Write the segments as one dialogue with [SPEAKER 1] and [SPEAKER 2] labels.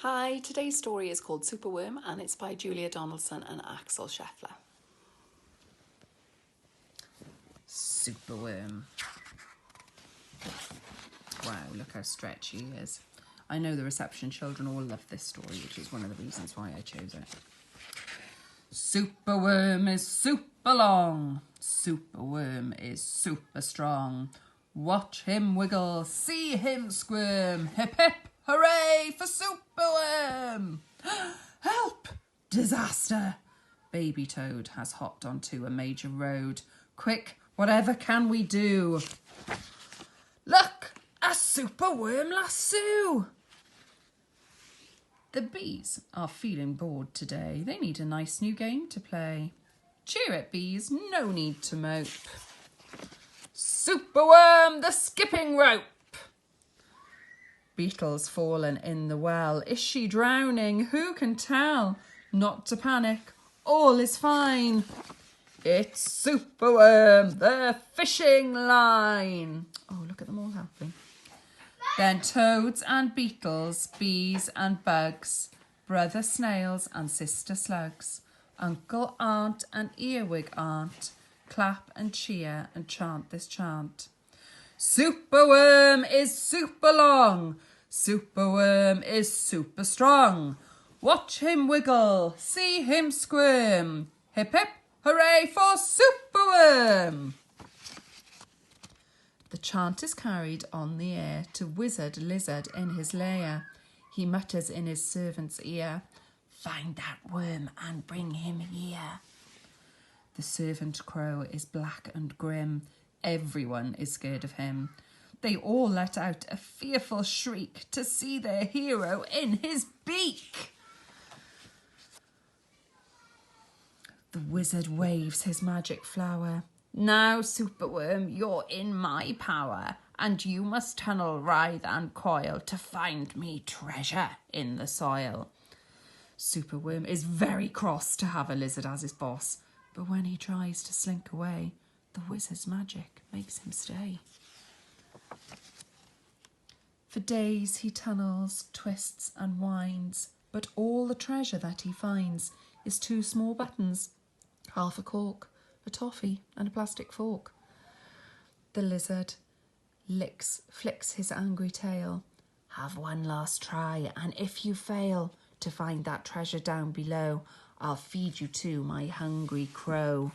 [SPEAKER 1] Hi, today's story is called Superworm and it's by Julia Donaldson and Axel Scheffler.
[SPEAKER 2] Superworm. Wow, look how stretchy he is. I know the reception children all love this story, which is one of the reasons why I chose it. Superworm is super long. Superworm is super strong. Watch him wiggle, see him squirm. Hip hip, hooray for Superworm! Help! Disaster! Baby Toad has hopped onto a major road. Quick, whatever can we do? Look, a superworm lasso! The bees are feeling bored today. They need a nice new game to play. Cheer it, bees, no need to mope. Superworm, the skipping rope! Beetle's fallen in the well. Is she drowning? Who can tell? Not to panic, all is fine. It's Superworm, the fishing line. Oh, look at them all helping. Then toads and beetles, bees and bugs, brother snails and sister slugs, uncle, aunt and earwig aunt, clap and cheer and chant this chant. Superworm is super long. Superworm is super strong. Watch him wiggle, see him squirm. Hip hip, hooray for Superworm! The chant is carried on the air to Wizard Lizard in his lair. He mutters in his servant's ear, "Find that worm and bring him here." The servant crow is black and grim. Everyone is scared of him. They all let out a fearful shriek to see their hero in his beak. The wizard waves his magic flower. Now, Superworm, you're in my power, and you must tunnel, writhe and coil to find me treasure in the soil. Superworm is very cross to have a lizard as his boss, but when he tries to slink away, the wizard's magic makes him stay. For days he tunnels, twists and winds, but all the treasure that he finds is 2 small buttons, half a cork, a toffee and a plastic fork. The lizard flicks his angry tail. Have one last try, and if you fail to find that treasure down below, I'll feed you to my hungry crow.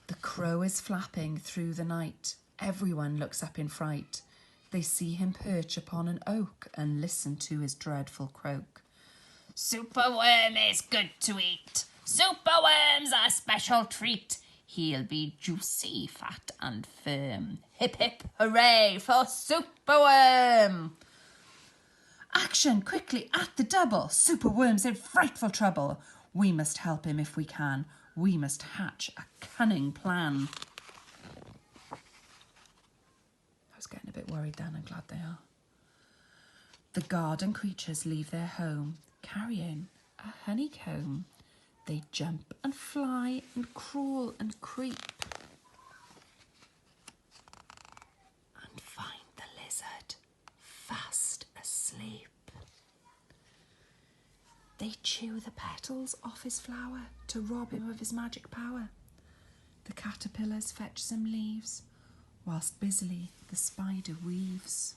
[SPEAKER 2] The crow is flapping through the night. Everyone looks up in fright. They see him perch upon an oak and listen to his dreadful croak. Superworm is good to eat. Superworm's a special treat. He'll be juicy, fat and firm. Hip hip hooray for Superworm! Action quickly at the double. Superworm's in frightful trouble. We must help him if we can. We must hatch a cunning plan. I was getting a bit worried then. I'm glad they are. The garden creatures leave their home, carrying a honeycomb. They jump and fly and crawl and creep and find the lizard fast asleep. They chew the petals off his flower to rob him of his magic power. The caterpillars fetch some leaves, whilst busily the spider weaves.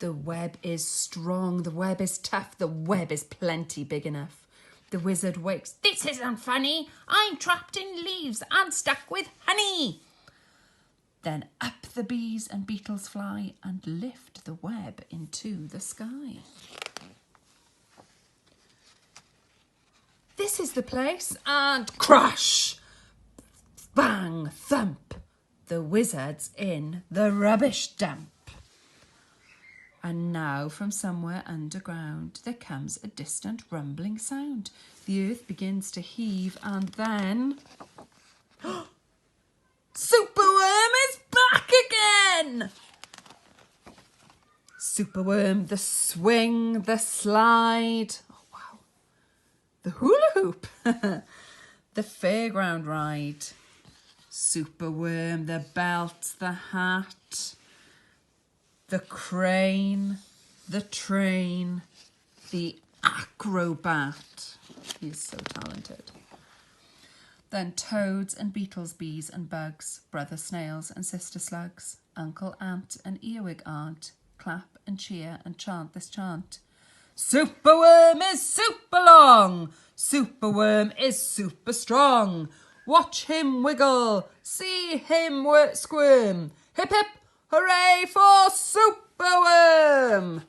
[SPEAKER 2] The web is strong, the web is tough, the web is plenty big enough. The wizard wakes. This isn't funny. I'm trapped in leaves and stuck with honey. Then up the bees and beetles fly and lift the web into the sky. This is the place, and crash, bang, thump. The wizard's in the rubbish dump. And now from somewhere underground there comes a distant rumbling sound. The earth begins to heave and then... Superworm is back again! Superworm, the swing, the slide. Oh, wow. The hula hoop. The fairground ride. Superworm, the belt, the hat. the crane, the train, the acrobat. He's so talented. Then toads and beetles, bees and bugs, brother snails and sister slugs, uncle ant and earwig aunt, clap and cheer and chant this chant. Superworm is super long, superworm is super strong. Watch him wiggle, see him squirm. Hip hip, hooray for Superworm!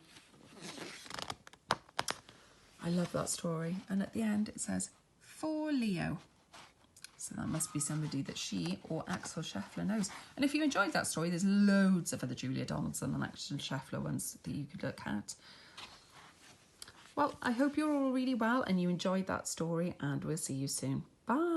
[SPEAKER 2] I love that story. And at the end it says, for Leo. So that must be somebody that she or Axel Scheffler knows. And if you enjoyed that story, there's loads of other Julia Donaldson and Axel Scheffler ones that you could look at. Well, I hope you're all really well and you enjoyed that story, and we'll see you soon. Bye.